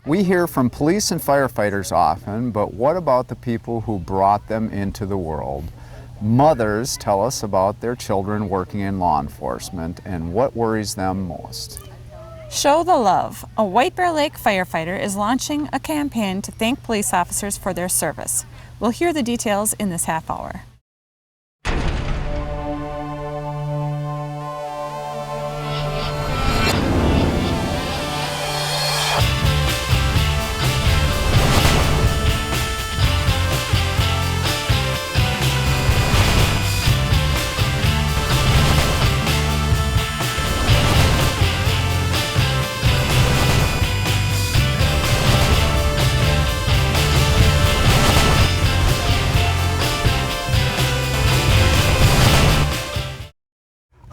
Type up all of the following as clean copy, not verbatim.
We hear from police and firefighters often, but what about the people who brought them into the world? Mothers tell us about their children working in law enforcement and what worries them most. Show the Love. A White Bear Lake firefighter is launching a campaign to thank police officers for their service. We'll hear the details in this half hour.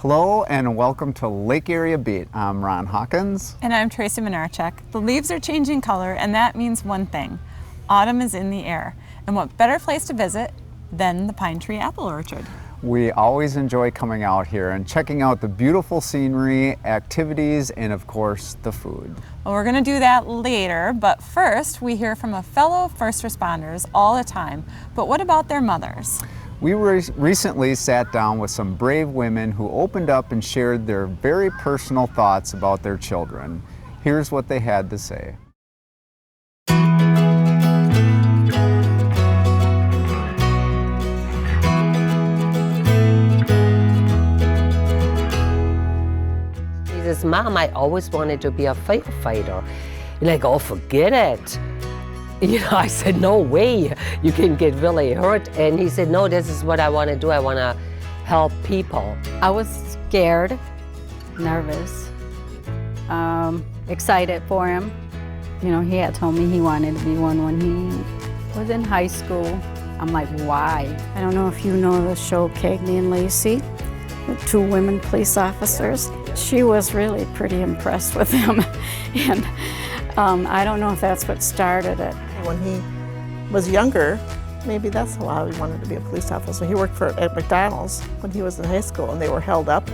Hello and welcome to Lake Area Beat. I'm Ron Hawkins. And I'm Tracy Minarchuk. The leaves are changing color, and that means one thing. Autumn is in the air. And what better place to visit than the Pine Tree Apple Orchard? We always enjoy coming out here and checking out the beautiful scenery, activities, and of course, the food. Well, we're going to do that later, but first we hear from a fellow first responders all the time. But what about their mothers? We recently sat down with some brave women who opened up and shared their very personal thoughts about their children. Here's what they had to say. He says, Mom, I always wanted to be a firefighter. You're like, oh, forget it. You know, I said, no way, you can get really hurt. And he said, no, this is what I want to do. I want to help people. I was scared, nervous, excited for him. You know, he had told me he wanted to be one when he was in high school. I'm like, why? I don't know if you know the show Cagney and Lacey, the two women police officers. She was really pretty impressed with him. And I don't know if that's what started it. When he was younger, maybe that's how he wanted to be a police officer. He worked at McDonald's when he was in high school, and they were held up.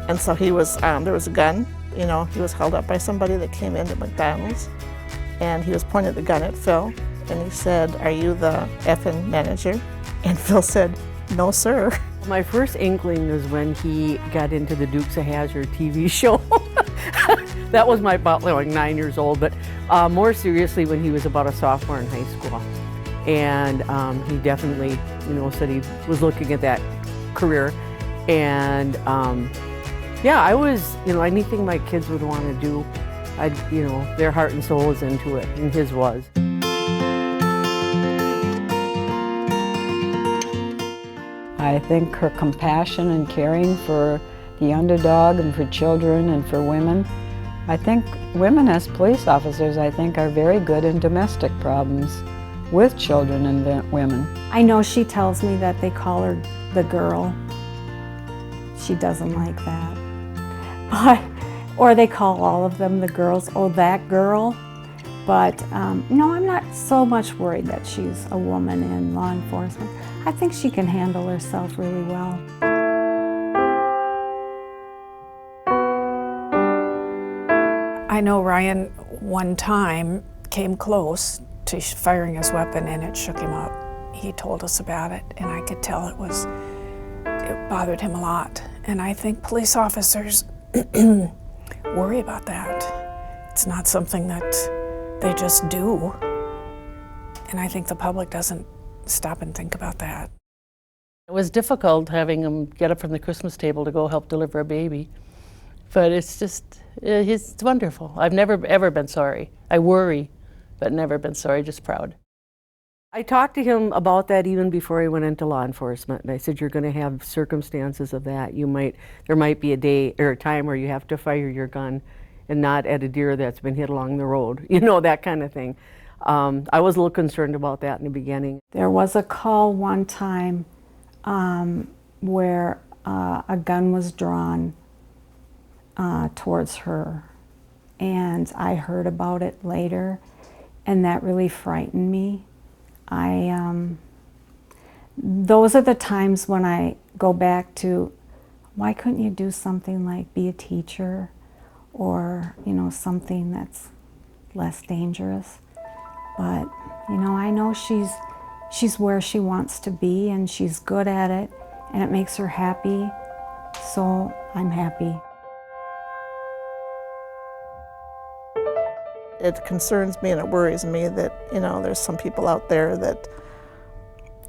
And so he was, there was a gun, you know, he was held up by somebody that came into McDonald's, and he was pointing the gun at Phil, and he said, "Are you the effing manager?" And Phil said, "No, sir." My first inkling was when he got into the Dukes of Hazzard TV show. That was my about like 9 years old, but more seriously when he was about a sophomore in high school. And he definitely, you know, said he was looking at that career. And yeah, I was, you know, anything my kids would want to do, you know, their heart and soul is into it, and his was. I think her compassion and caring for the underdog and for children and for women. I think women as police officers, I think, are very good in domestic problems with children and women. I know she tells me that they call her the girl. She doesn't like that. Or they call all of them the girls, oh, that girl. But no, I'm not so much worried that she's a woman in law enforcement. I think she can handle herself really well. I know Ryan one time came close to firing his weapon and it shook him up. He told us about it, and I could tell it bothered him a lot. And I think police officers worry about that. It's not something that they just do. And I think the public doesn't stop and think about that. It was difficult having him get up from the Christmas table to go help deliver a baby. But it's just, it's wonderful. I've never, ever been sorry. I worry, but never been sorry, just proud. I talked to him about that even before he went into law enforcement. And I said, you're going to have circumstances of that. There might be a day or a time where you have to fire your gun and not at a deer that's been hit along the road. You know, that kind of thing. I was a little concerned about that in the beginning. There was a call one time where a gun was drawn towards her, and I heard about it later, and that really frightened me. Those are the times when I go back to, why couldn't you do something like be a teacher, or, you know, something that's less dangerous. But, you know, I know she's where she wants to be, and she's good at it, and it makes her happy, so I'm happy. It concerns me and it worries me that, you know, there's some people out there that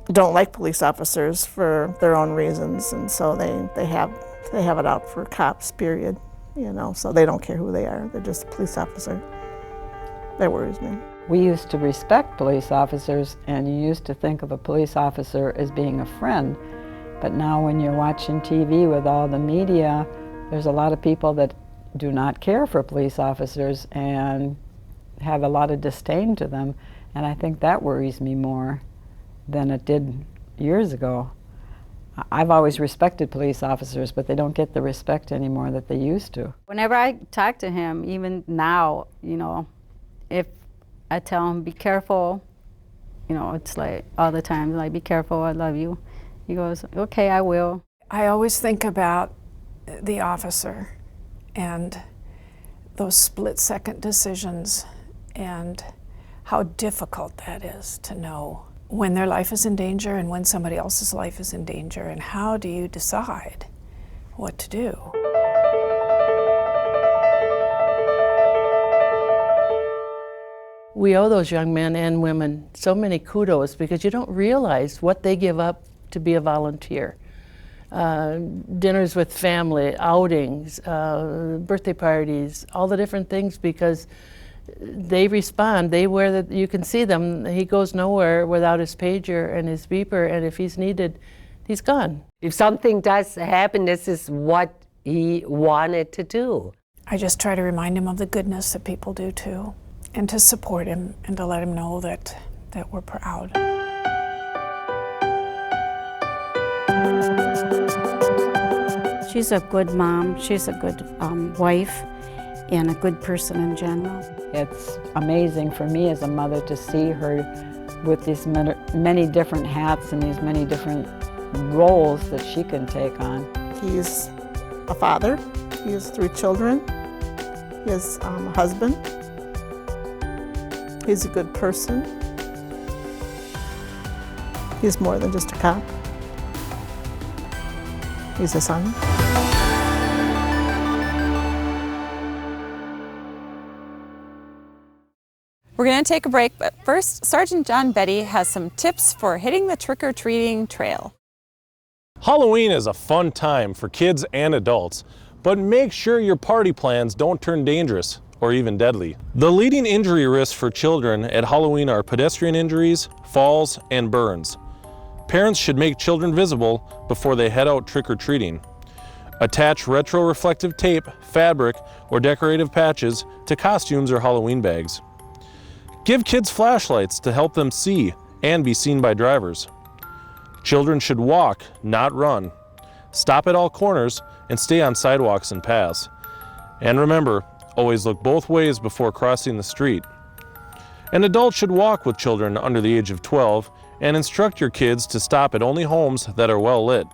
don't like police officers for their own reasons, and so they have it out for cops, period. You know, so they don't care who they are. They're just a police officer. That worries me. We used to respect police officers, and you used to think of a police officer as being a friend. But now when you're watching TV with all the media, there's a lot of people that do not care for police officers and have a lot of disdain to them. And I think that worries me more than it did years ago. I've always respected police officers, but they don't get the respect anymore that they used to. Whenever I talk to him, even now, you know, if I tell him, be careful, you know, it's like all the time, like, be careful, I love you. He goes, okay, I will. I always think about the officer and those split-second decisions and how difficult that is to know when their life is in danger and when somebody else's life is in danger, and how do you decide what to do? We owe those young men and women so many kudos because you don't realize what they give up to be a volunteer. Dinners with family, outings, birthday parties, all the different things, because they respond. They wear that, you can see them. He goes nowhere without his pager and his beeper, and if he's needed, he's gone. If something does happen, this is what he wanted to do. I just try to remind him of the goodness that people do too, and to support him and to let him know that we're proud. She's a good mom, she's a good wife, and a good person in general. It's amazing for me as a mother to see her with these many different hats and these many different roles that she can take on. He's a father, he has 3 children, he has a husband, he's a good person, he's more than just a cop, he's a son. We're going to take a break, but first, Sergeant John Betty has some tips for hitting the trick-or-treating trail. Halloween is a fun time for kids and adults, but make sure your party plans don't turn dangerous or even deadly. The leading injury risks for children at Halloween are pedestrian injuries, falls, and burns. Parents should make children visible before they head out trick-or-treating. Attach retro-reflective tape, fabric, or decorative patches to costumes or Halloween bags. Give kids flashlights to help them see and be seen by drivers. Children should walk, not run. Stop at all corners and stay on sidewalks and paths. And remember, always look both ways before crossing the street. An adult should walk with children under the age of 12 and instruct your kids to stop at only homes that are well lit.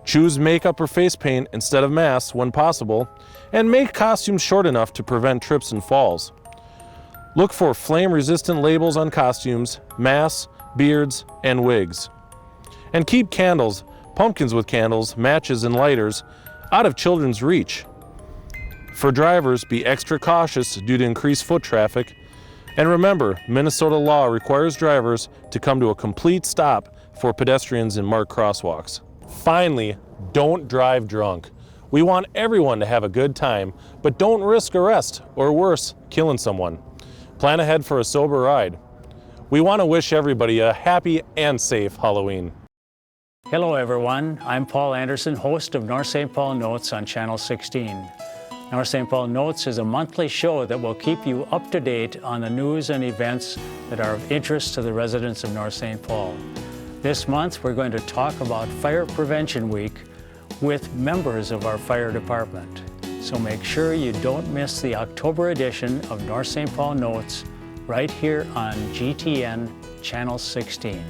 Choose makeup or face paint instead of masks when possible, and make costumes short enough to prevent trips and falls. Look for flame-resistant labels on costumes, masks, beards, and wigs. And keep candles, pumpkins with candles, matches, and lighters out of children's reach. For drivers, be extra cautious due to increased foot traffic. And remember, Minnesota law requires drivers to come to a complete stop for pedestrians in marked crosswalks. Finally, don't drive drunk. We want everyone to have a good time, but don't risk arrest or worse, killing someone. Plan ahead for a sober ride. We want to wish everybody a happy and safe Halloween. Hello everyone, I'm Paul Anderson, host of North St. Paul Notes on Channel 16. North St. Paul Notes is a monthly show that will keep you up to date on the news and events that are of interest to the residents of North St. Paul. This month we're going to talk about Fire Prevention Week with members of our fire department. So make sure you don't miss the October edition of North St. Paul Notes right here on GTN Channel 16.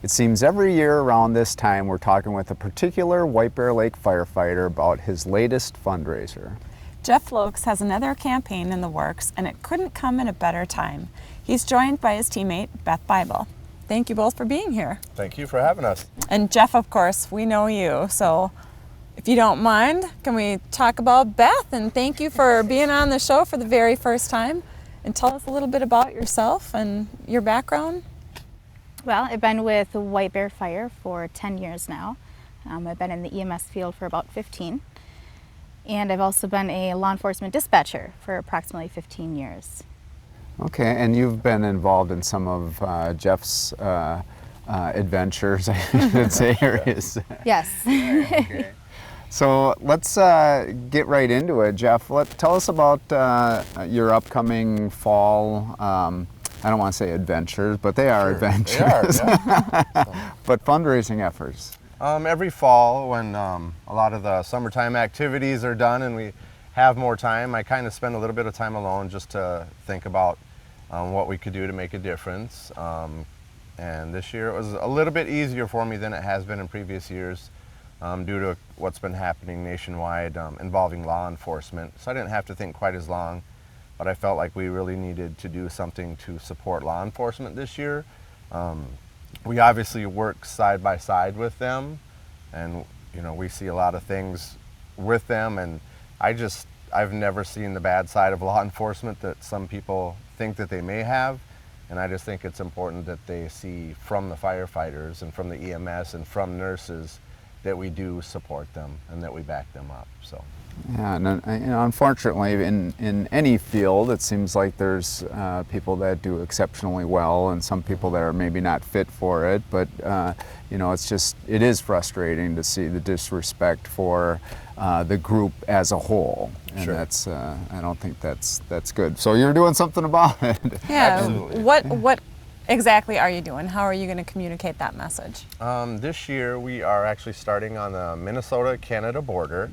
It seems every year around this time we're talking with a particular White Bear Lake firefighter about his latest fundraiser. Jeff Loeks has another campaign in the works, and it couldn't come at a better time. He's joined by his teammate, Beth Bible. Thank you both for being here. Thank you for having us. And Jeff, of course, we know you, so if you don't mind, can we talk about Beth? And thank you for being on the show for the very first time. And tell us a little bit about yourself and your background. Well, I've been with White Bear Fire for 10 years now. I've been in the EMS field for about 15. And I've also been a law enforcement dispatcher for approximately 15 years. Okay, and you've been involved in some of Jeff's adventures, I should say, or his... Yes. Okay. So let's get right into it, Jeff. Tell us about your upcoming fall, I don't want to say adventures, but they are adventures. They are, yeah. But fundraising efforts. Every fall when a lot of the summertime activities are done and we have more time, I kind of spend a little bit of time alone just to think about what we could do to make a difference. And this year it was a little bit easier for me than it has been in previous years due to what's been happening nationwide involving law enforcement. So I didn't have to think quite as long, but I felt like we really needed to do something to support law enforcement this year. We obviously work side by side with them, and you know, we see a lot of things with them, and I've never seen the bad side of law enforcement that some people think that they may have, and I just think it's important that they see from the firefighters and from the EMS and from nurses that we do support them and that we back them up. So. Yeah, and you know, unfortunately, in any field, it seems like there's people that do exceptionally well, and some people that are maybe not fit for it. But you know, it is frustrating to see the disrespect for the group as a whole, and sure. That's I don't think that's good. So you're doing something about it. Yeah. Absolutely. What exactly are you doing? How are you going to communicate that message? This year we are actually starting on the Minnesota-Canada border.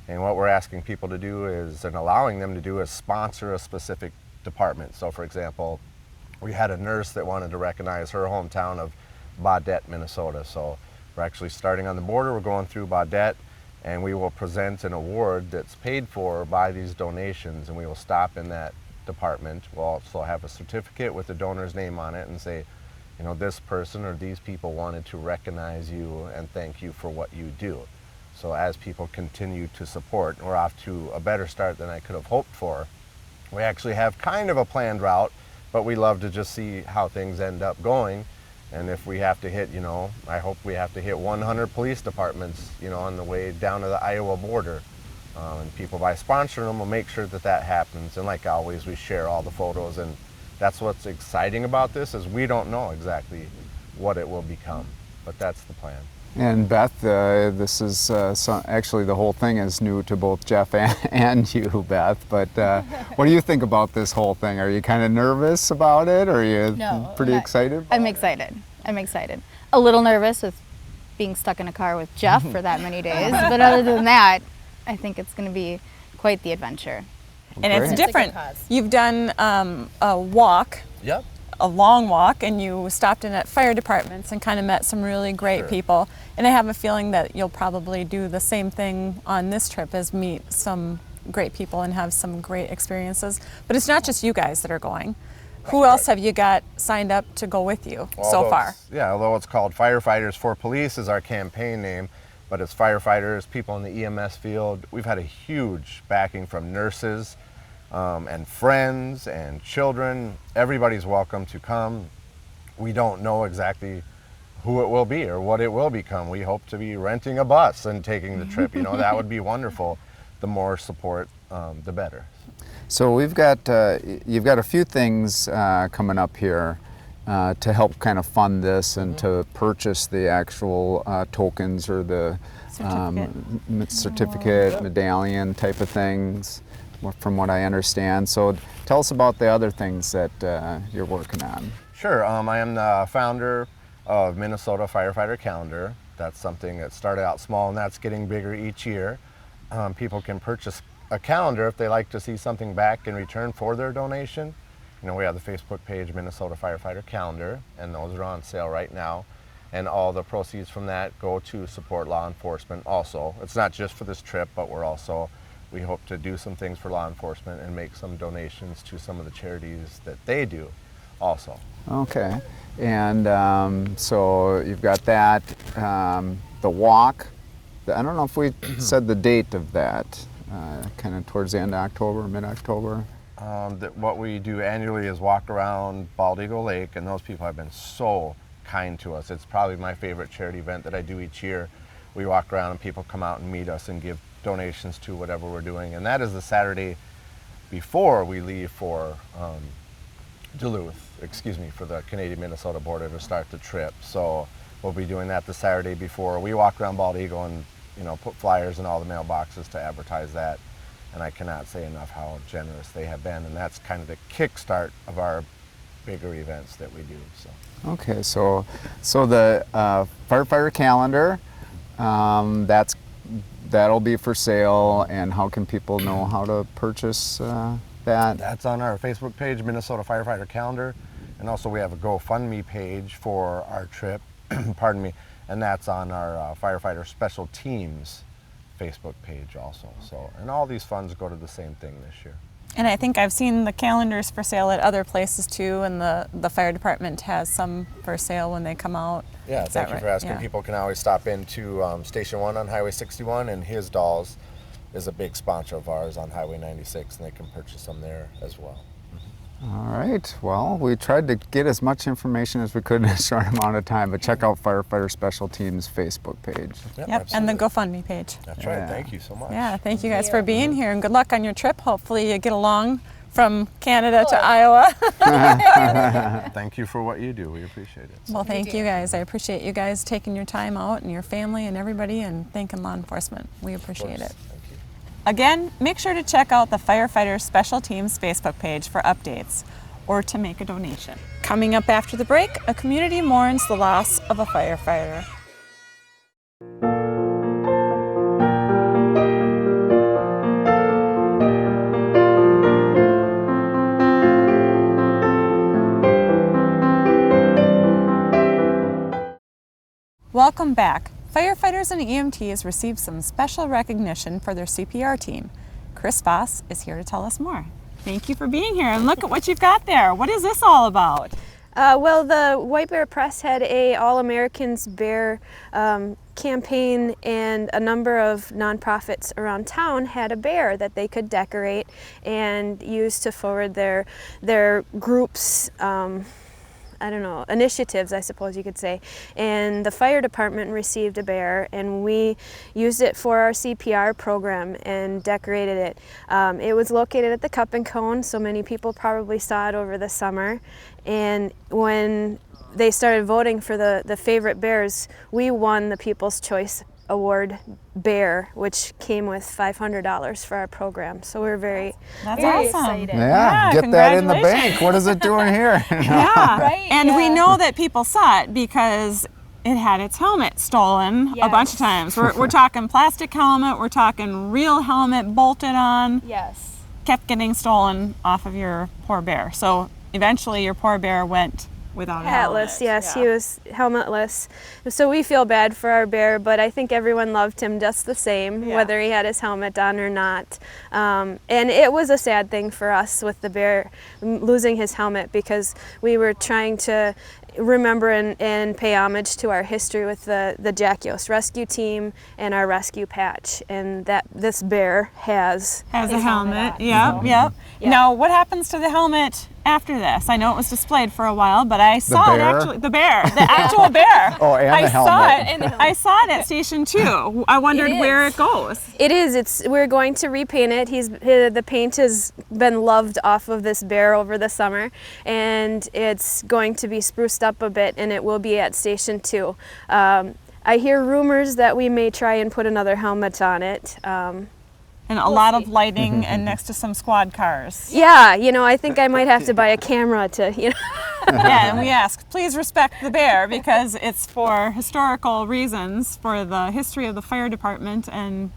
And what we're asking people to do is, and allowing them to do, is sponsor a specific department. So for example, we had a nurse that wanted to recognize her hometown of Baudette, Minnesota. So we're actually starting on the border, we're going through Baudette, and we will present an award that's paid for by these donations, and we will stop in that department. We'll also have a certificate with the donor's name on it and say, you know, this person or these people wanted to recognize you and thank you for what you do. So as people continue to support, we're off to a better start than I could have hoped for. We actually have kind of a planned route, but we love to just see how things end up going. And if we have to hit, you know, I hope we have to hit 100 police departments, you know, on the way down to the Iowa border. And people, by sponsoring them, will make sure that that happens. And like always, we share all the photos, and that's what's exciting about this, is we don't know exactly what it will become, but that's the plan. And Beth, this is actually the whole thing is new to both Jeff and you, Beth. But what do you think about this whole thing? Are you kind of nervous about it, or are you pretty excited? I'm excited. I'm excited. A little nervous with being stuck in a car with Jeff for that many days, but other than that, I think it's going to be quite the adventure. And it's different. You've done a walk. Yep. A long walk, and you stopped in at fire departments and kind of met some really great people. And I have a feeling that you'll probably do the same thing on this trip, is meet some great people and have some great experiences. But it's not just you guys that are going. Who else have you got signed up to go with you so far? Yeah, although it's called Firefighters for Police is our campaign name, but it's firefighters, people in the EMS field. We've had a huge backing from nurses, and friends and children. Everybody's welcome to come. We don't know exactly who it will be or what it will become. We hope to be renting a bus and taking the trip. You know, that would be wonderful. The more support, the better. So you've got a few things coming up here to help kind of fund this and to purchase the actual tokens or the certificate, medallion type of things, from what I understand. So tell us about the other things that you're working on. Sure. I am the founder of Minnesota Firefighter Calendar. That's something that started out small, and that's getting bigger each year. People can purchase a calendar if they like to see something back in return for their donation. You know, we have the Facebook page Minnesota Firefighter Calendar, and those are on sale right now. and all the proceeds from that go to support law enforcement also. It's not just for this trip, but we hope to do some things for law enforcement and make some donations to some of the charities that they do also. Okay, and so you've got that, the walk. I don't know if we said the date of that, kind of towards the end of October, mid-October. What we do annually is walk around Bald Eagle Lake, and those people have been so kind to us. It's probably my favorite charity event that I do each year. We walk around and people come out and meet us and give donations to whatever we're doing, and that is the Saturday before we leave for for the Canadian-Minnesota border to start the trip. So we'll be doing that the Saturday before. We walk around Bald Eagle and put flyers in all the mailboxes to advertise that, and I cannot say enough how generous they have been, and that's kind of the kickstart of our bigger events that we do. So. Okay, so the firefighter calendar, that'll be for sale, and how can people know how to purchase that? That's on our Facebook page, Minnesota Firefighter Calendar, and also we have a GoFundMe page for our trip, pardon me, and that's on our Firefighter Special Teams Facebook page also. So, and all these funds go to the same thing this year. And I think I've seen the calendars for sale at other places too, and the fire department has some for sale when they come out. Yeah, thank you for asking. Yeah. People can always stop into Station 1 on Highway 61, and his dolls is a big sponsor of ours on Highway 96, and they can purchase them there as well. All right, well, we tried to get as much information as we could in a short amount of time, but check out Firefighter Special Teams Facebook page. Yep, and the GoFundMe page. That's right, thank you so much. Yeah, thank you guys for being here, and good luck on your trip. Hopefully you get along from Canada to Iowa. Thank you for what you do, we appreciate it. Well, thank you guys. I appreciate you guys taking your time out, and your family and everybody, and thanking law enforcement. We appreciate it. Thank you. Again, make sure to check out the Firefighter Special Teams Facebook page for updates or to make a donation. Coming up after the break, a community mourns the loss of a firefighter. Welcome back. Firefighters and EMTs received some special recognition for their CPR team. Chris Voss is here to tell us more. Thank you for being here, and look at what you've got there. What is this all about? Well, the White Bear Press had a All-Americans Bear campaign, and a number of nonprofits around town had a bear that they could decorate and use to forward their groups' initiatives, I suppose you could say. And the fire department received a bear, and we used it for our CPR program and decorated it. It was located at the Cup and Cone, so many people probably saw it over the summer. And when they started voting for the favorite bears, we won the People's Choice Award bear, which came with $500 for our program. So we're very awesome. excited. Yeah, get that in the bank. What is it doing here? Yeah, right. And we know that people saw it because it had its helmet stolen a bunch of times. We're talking plastic helmet, we're talking real helmet bolted on. Yes. Kept getting stolen off of your poor bear. So eventually your poor bear went without a helmet. Hatless, yes, he was helmetless. So we feel bad for our bear, but I think everyone loved him just the same, whether he had his helmet on or not. And it was a sad thing for us with the bear losing his helmet, because we were trying to remember and pay homage to our history with the Jack Yost rescue team and our rescue patch, and that this bear has a helmet. Yep. Now, what happens to the helmet after this? I know it was displayed for a while, but I saw it actually. The actual bear. Oh, and the helmet. I saw it at Station 2. I wondered where it goes. It is. We're going to repaint it. The paint has been loved off of this bear over the summer, and it's going to be spruced up a bit, and it will be at Station 2. I hear rumors that we may try and put another helmet on it. And a lot of lighting and next to some squad cars. Yeah, I think I might have to buy a camera to, Yeah, and we ask, please respect the bear, because it's for historical reasons, for the history of the fire department and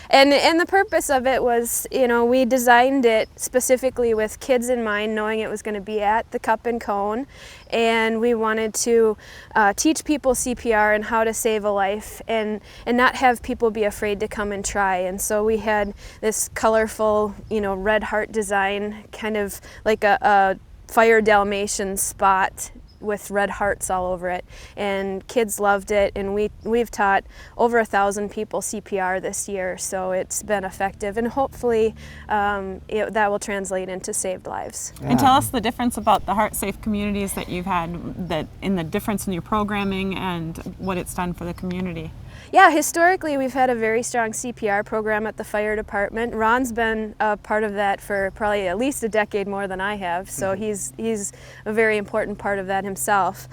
And the purpose of it was, you know, we designed it specifically with kids in mind, knowing it was going to be at the Cup and Cone, and we wanted to teach people CPR and how to save a life, and not have people be afraid to come and try. And so we had this colorful, you know, red heart design, kind of like a fire Dalmatian spot with red hearts all over it, and kids loved it, and we've taught over 1,000 people CPR this year, so it's been effective, and hopefully that will translate into saved lives. And tell us the difference about the heart safe communities that you've had, that in the difference in your programming and what it's done for the community. Yeah, historically we've had a very strong CPR program at the fire department. Ron's been a part of that for probably at least a decade more than I have, so he's a very important part of that himself.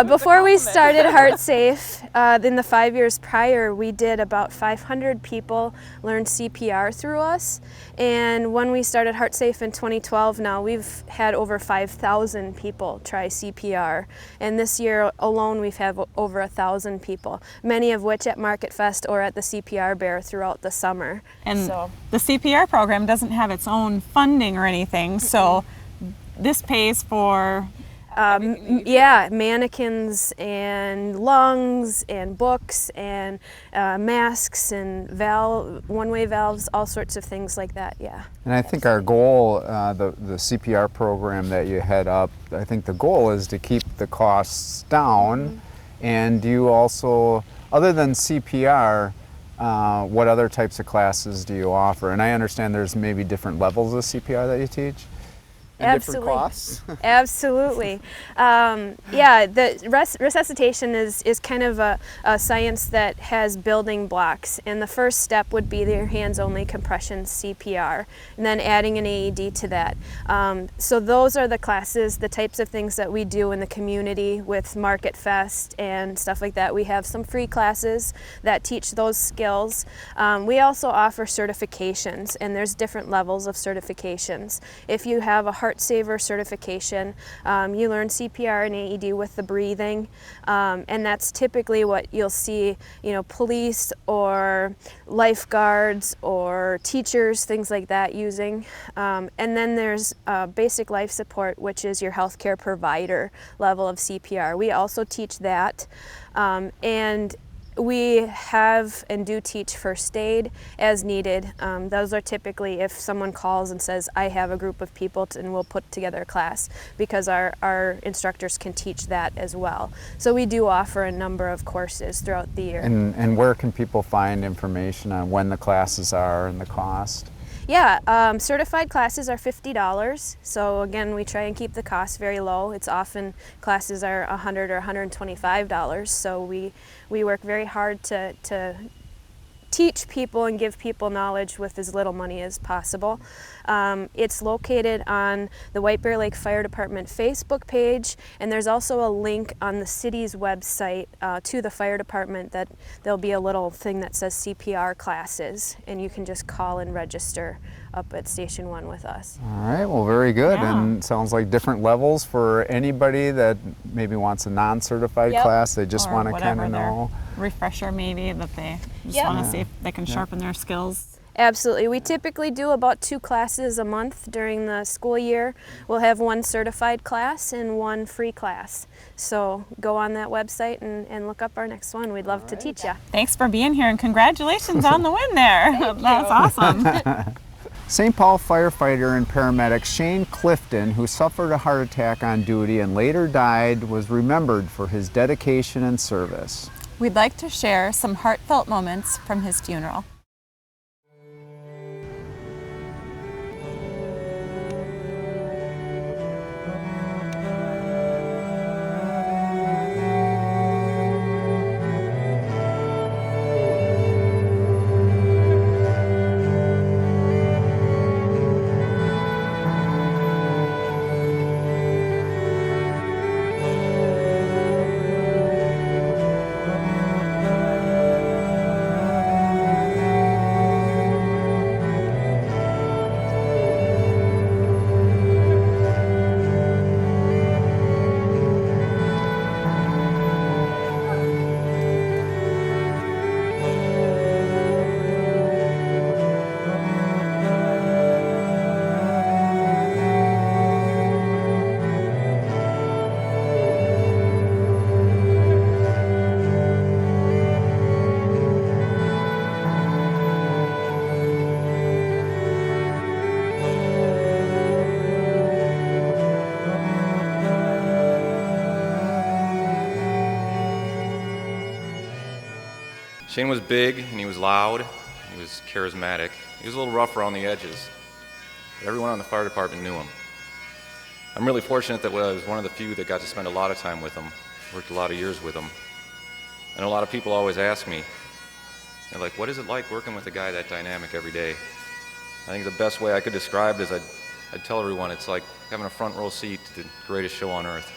Before we started Heart Safe, in the 5 years prior, we did about 500 people learn CPR through us. And when we started Heart Safe in 2012 now, we've had over 5,000 people try CPR. And this year alone, we've had over 1,000 people, many of which at Market Fest or at the CPR Bear throughout the summer. And the CPR program doesn't have its own funding or anything, so this pays for mannequins and lungs and books and masks and one-way valves, all sorts of things like that, yeah. And I think our goal, the CPR program that you head up, I think the goal is to keep the costs down. And do you also, other than CPR, what other types of classes do you offer? And I understand there's maybe different levels of CPR that you teach? Different costs? Absolutely. The resuscitation is kind of a science that has building blocks, and the first step would be your hands-only compression CPR, and then adding an AED to that. So those are the classes, the types of things that we do in the community with Market Fest and stuff like that. We have some free classes that teach those skills. We also offer certifications, and there's different levels of certifications. If you have a Heart Saver certification, you learn CPR and AED with the breathing, and that's typically what you'll see, you know, police or lifeguards or teachers, things like that using. And then there's basic life support, which is your healthcare provider level of CPR. We also teach that, and we have and do teach first aid as needed. Those are typically if someone calls and says, I have a group of people, and we'll put together a class, because our instructors can teach that as well. So we do offer a number of courses throughout the year. And where can people find information on when the classes are and the cost? Yeah, certified classes are $50. So again, we try and keep the cost very low. It's often classes are $100 or $125. So we work very hard to teach people and give people knowledge with as little money as possible. It's located on the White Bear Lake Fire Department Facebook page, and there's also a link on the city's website to the fire department that there'll be a little thing that says CPR classes, and you can just call and register up at Station 1 with us. All right, well, very good. Yeah. And sounds like different levels for anybody that maybe wants a non-certified class. They just want to kind of know. Refresher maybe, that they just want to see if they can sharpen their skills. Absolutely. We typically do about 2 classes a month during the school year. We'll have 1 certified class and 1 free class. So go on that website and look up our next one. We'd love to teach you. Thanks for being here, and congratulations on the win there. That's awesome. St. Paul firefighter and paramedic Shane Clifton, who suffered a heart attack on duty and later died, was remembered for his dedication and service. We'd like to share some heartfelt moments from his funeral. Shane was big and he was loud, he was charismatic. He was a little rough around the edges, but everyone on the fire department knew him. I'm really fortunate that I was one of the few that got to spend a lot of time with him, worked a lot of years with him. And a lot of people always ask me, they're like, what is it like working with a guy that dynamic every day? I think the best way I could describe it is I'd tell everyone it's like having a front row seat to the greatest show on earth.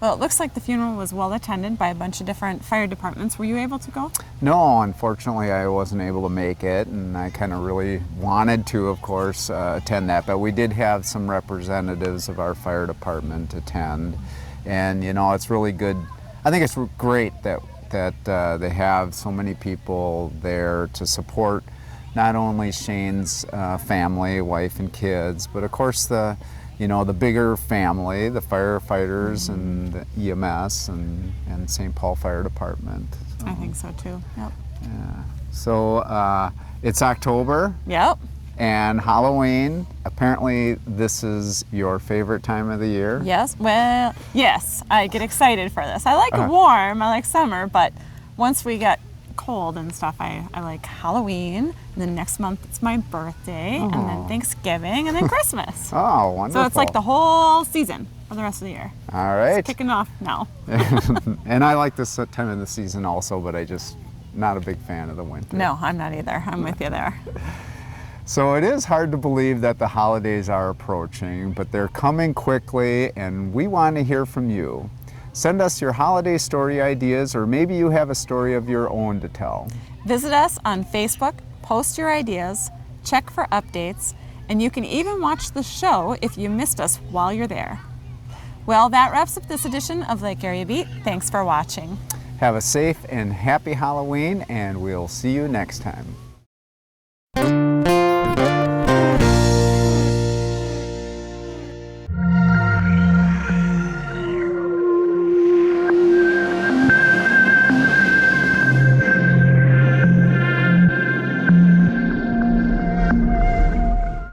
Well, it looks like the funeral was well attended by a bunch of different fire departments. Were you able to go? No, unfortunately I wasn't able to make it, and I kind of really wanted to, of course, attend that, but we did have some representatives of our fire department attend, and you know, it's really good. I think it's great that they have so many people there to support not only Shane's family, wife and kids, but of course the bigger family, the firefighters and the EMS and St. Paul Fire Department. So, I think so too, yep. Yeah. So it's October. Yep. And Halloween. Apparently this is your favorite time of the year. Yes, well, yes, I get excited for this. I like it warm, I like summer, but once we get cold and stuff, I like Halloween, and then next month it's my birthday, and then Thanksgiving, and then Christmas. Oh, wonderful. So it's like the whole season for the rest of the year. All right. It's kicking off now. And I like this time of the season also, but I just not a big fan of the winter. No, I'm not either. I'm with you there. So it is hard to believe that the holidays are approaching, but they're coming quickly, and we want to hear from you. Send us your holiday story ideas, or maybe you have a story of your own to tell. Visit us on Facebook, post your ideas, check for updates, and you can even watch the show if you missed us while you're there. Well, that wraps up this edition of Lake Area Beat. Thanks for watching. Have a safe and happy Halloween, and we'll see you next time.